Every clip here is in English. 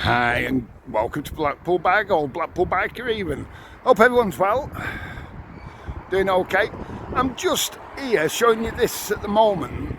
Hi and welcome to Blackpool Bag, or Blackpool Biker even. Hope everyone's well, doing okay. I'm just here showing you this at the moment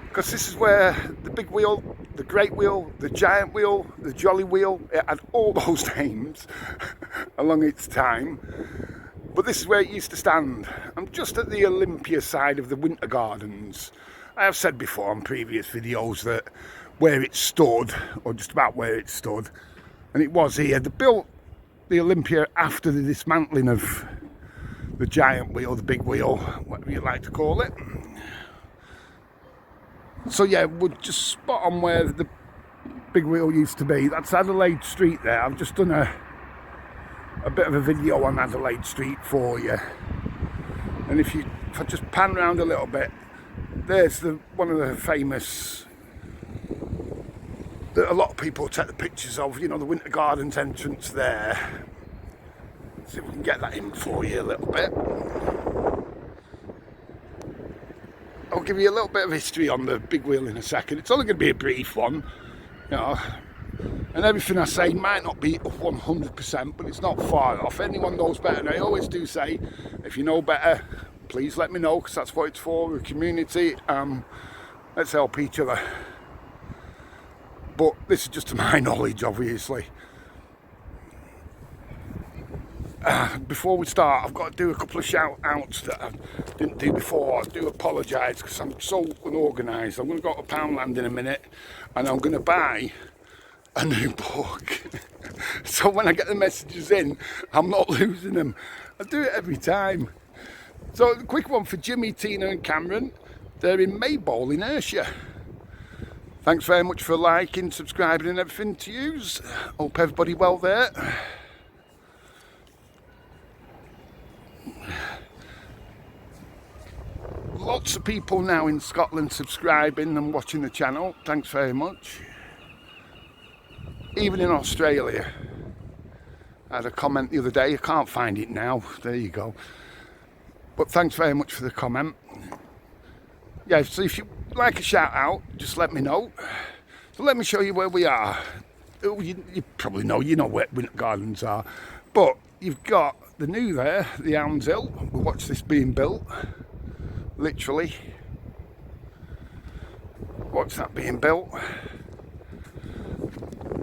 because this is where the big wheel, the great wheel, the giant wheel, the jolly wheel, it had all those names along its time, but this is where it used to stand. I'm just at the Olympia side of the Winter Gardens. I have said before on previous videos that where it stood, or just about where it stood, and it was here. They built the Olympia after the dismantling of the giant wheel, the big wheel, whatever you like to call it. So yeah, we're just spot on where the big wheel used to be. That's Adelaide Street there. I've just done a bit of a video on Adelaide Street for you, and if I just pan around a little bit, there's one of the famous that a lot of people take the pictures of, you know, the Winter Gardens entrance there. Let's see if we can get that in for you a little bit. I'll give you a little bit of history on the big wheel in a second. It's only going to be a brief one, you know, and everything I say might not be 100%, but it's not far off. Anyone knows better, and I always do say, if you know better, please let me know, because that's what it's for, the community. Let's help each other. But this is just to my knowledge, obviously. Before we start, I've got to do a couple of shout outs that I didn't do before. I do apologise because I'm so unorganised. I'm going to go to Poundland in a minute and I'm going to buy a new book. So when I get the messages in, I'm not losing them. I do it every time. So a quick one for Jimmy, Tina and Cameron. They're in Maybole in Ayrshire. Thanks very much for liking, subscribing and everything to use. Hope everybody well there. Lots of people now in Scotland subscribing and watching the channel. Thanks very much. Even in Australia. I had a comment the other day. I can't find it now. There you go. But thanks very much for the comment. Yeah, so if you like a shout out, just let me know. So let me show you where we are. You probably know, you know where Winter Gardens are. But you've got the new there, the Hounds Hill. We'll watch this being built. Literally. Watch that being built.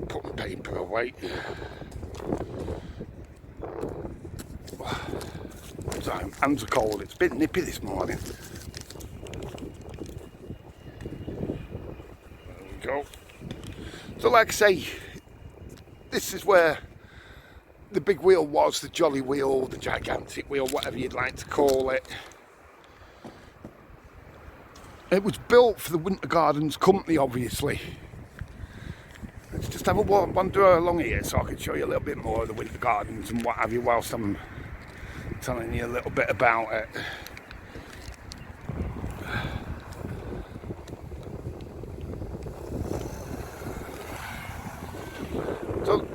Put my paper away. Sorry, hands are cold. It's a bit nippy this morning. Go. So like I say, this is where the big wheel was, the jolly wheel, the gigantic wheel, whatever you'd like to call it. It was built for the Winter Gardens company, obviously. Let's just have a wander along here so I can show you a little bit more of the Winter Gardens and what have you whilst I'm telling you a little bit about it. So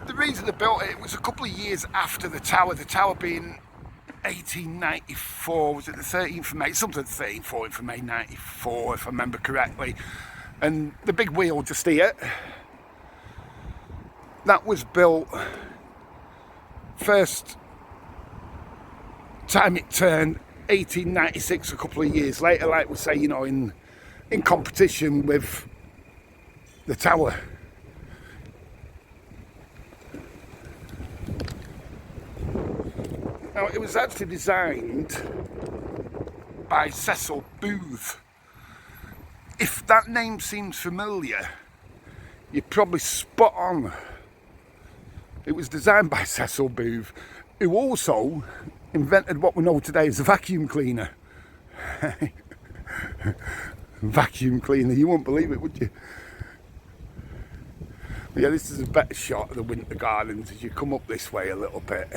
the reason they built it was a couple of years after the tower being 1894, was it the 13th of May, something 13th, 14th of May 94 if I remember correctly, and the big wheel just here, that was built, first time it turned 1896, a couple of years later, like we say, you know, in competition with the tower. Now, it was actually designed by Cecil Booth. If that name seems familiar, you're probably spot on. It was designed by Cecil Booth, who also invented what we know today as a vacuum cleaner. Vacuum cleaner, you wouldn't believe it, would you? But yeah, this is a better shot of the Winter Gardens as you come up this way a little bit.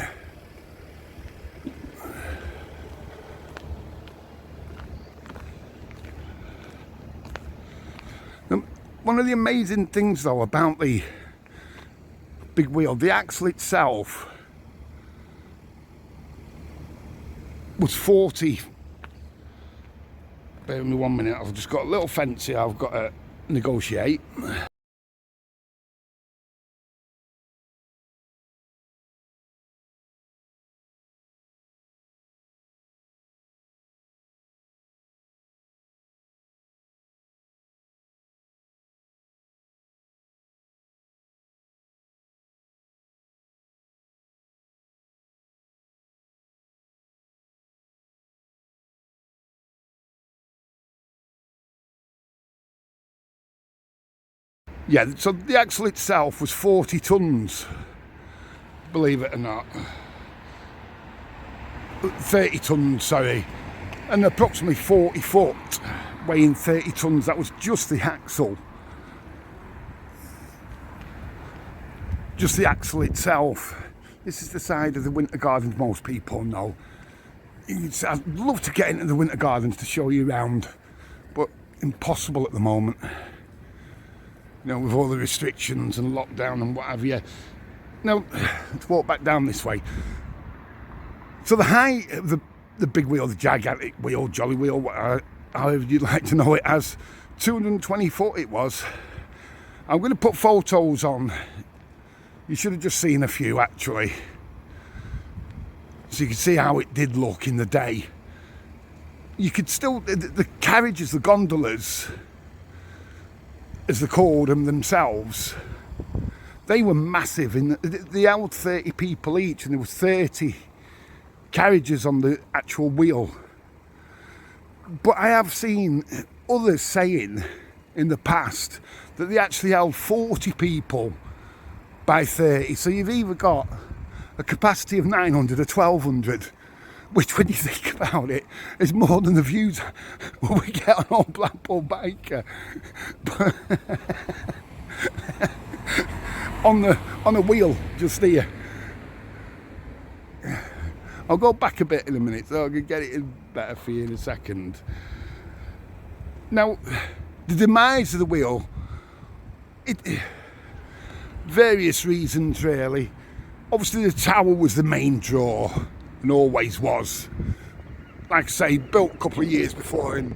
One of the amazing things though about the big wheel, the axle itself was 40. Bear with me 1 minute, I've just got a little fence here I've got to negotiate. Yeah, so the axle itself was 40 tonnes, believe it or not. 30 tonnes, sorry. And approximately 40 foot, weighing 30 tonnes. That was just the axle. Just the axle itself. This is the side of the Winter Gardens most people know. I'd love to get into the Winter Gardens to show you around, but impossible at the moment. You know, with all the restrictions and lockdown and what have you. Now, let's walk back down this way. So the height of the big wheel, the gigantic wheel, jolly wheel, however you'd like to know it as, 220 foot it was. I'm going to put photos on. You should have just seen a few actually, so you can see how it did look in the day. You could still, the carriages, the gondolas, as they called them themselves, they were massive. They held 30 people each, and there was 30 carriages on the actual wheel. But I have seen others saying in the past that they actually held 40 people by 30. So you've either got a capacity of 900 or 1200, which, when you think about it, is more than the views we get on old Blackpool Biker. on a wheel just here. I'll go back a bit in a minute so I can get it in better for you in a second. Now, the demise of the wheel, various reasons really. Obviously the tower was the main draw, and always was. Like I say, built a couple of years before in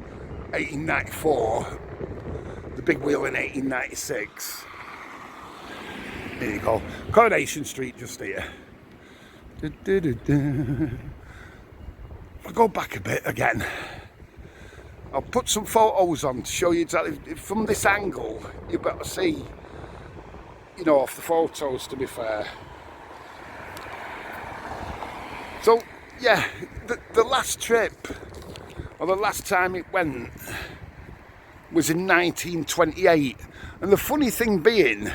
1894, the big wheel in 1896. There you go, Coronation Street just here. I'll go back a bit again. I'll put some photos on to show you exactly. From this angle, you better see, you know, off the photos, to be fair. So, yeah, the last trip, or the last time it went, was in 1928. And the funny thing being,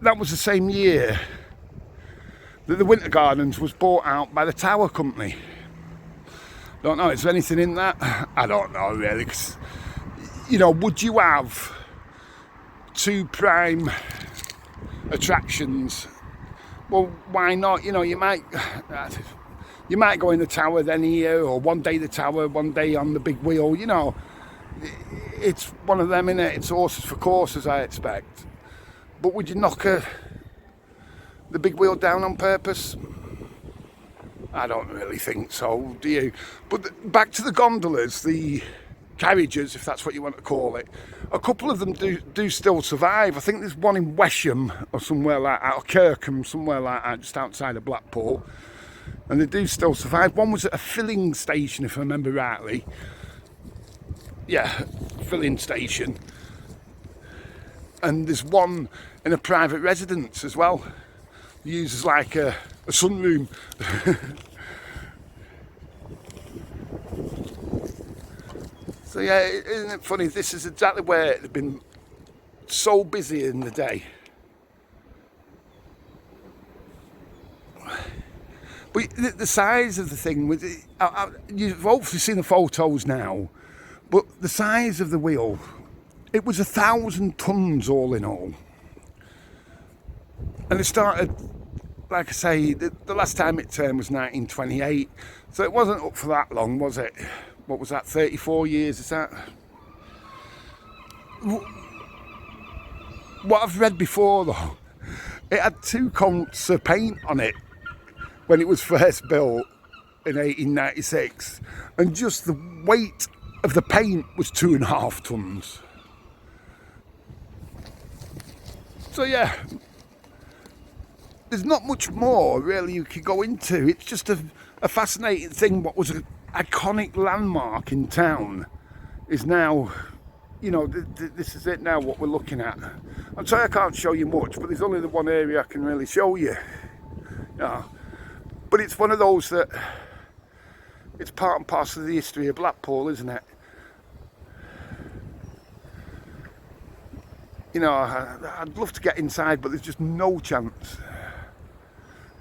that was the same year that the Winter Gardens was bought out by the Tower Company. Don't know, is there anything in that? I don't know really, 'cause, you know, would you have two prime attractions? Well, why not? You know, you might go in the Tower then here, or one day the Tower, one day on the big wheel, you know. It's one of them, innit? It's horses for courses, I expect. But would you knock the big wheel down on purpose? I don't really think so, do you? But back to the gondolas, the carriages, if that's what you want to call it. A couple of them do still survive. I think there's one in Wesham or somewhere like that, or Kirkham, somewhere like that, just outside of Blackpool. And they do still survive. One was at a filling station, if I remember rightly. Yeah, filling station. And there's one in a private residence as well, used as like a sunroom. So yeah, isn't it funny? This is exactly where it's been so busy in the day. But the size of the thing was, you've hopefully seen the photos now, but the size of the wheel, it was 1,000 tonnes all in all. And it started, like I say, the last time it turned was 1928. So it wasn't up for that long, was it? What was that, 34 years, is that? What I've read before though, it had 2 coats of paint on it when it was first built in 1896. And just the weight of the paint was 2.5 tons. So yeah, there's not much more really you could go into. It's just a fascinating thing. What was an iconic landmark in town is now, you know, this is it now, what we're looking at. I'm sorry I can't show you much, but there's only the one area I can really show you. Yeah. But it's one of those that, it's part and parcel of the history of Blackpool, isn't it? You know, I'd love to get inside, but there's just no chance.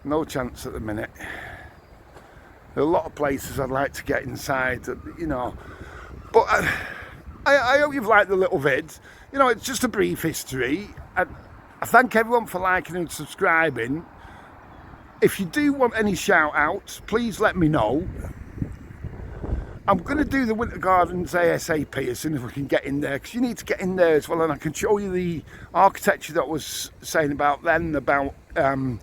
No chance at the minute. There are a lot of places I'd like to get inside, you know. But I hope you've liked the little vid. You know, it's just a brief history. I thank everyone for liking and subscribing. If you do want any shout outs, please let me know. I'm going to do the Winter Gardens ASAP as soon as we can get in there, because you need to get in there as well, and I can show you the architecture that I was saying about then, about you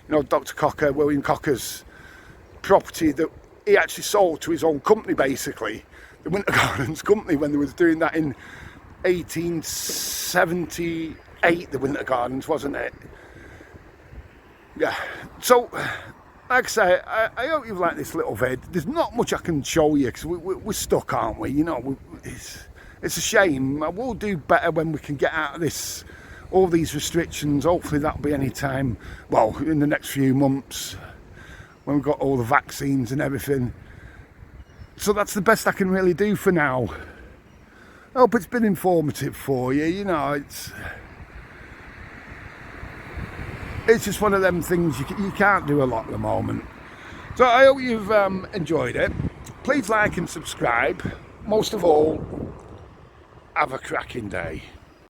know, Dr. Cocker, William Cocker's property that he actually sold to his own company, basically, the Winter Gardens company, when they was doing that in 1878, the Winter Gardens, wasn't it? Yeah, so like I say, I hope you've liked this little vid. There's not much I can show you because we're stuck, aren't we? You know, it's a shame. I will do better when we can get out of this, all these restrictions. Hopefully that'll be any time, well, in the next few months, when we've got all the vaccines and everything. So that's the best I can really do for now. I hope it's been informative for you. You know, it's just one of them things you can't do a lot at the moment. So I hope you've enjoyed it. Please like and subscribe. Most of all, have a cracking day.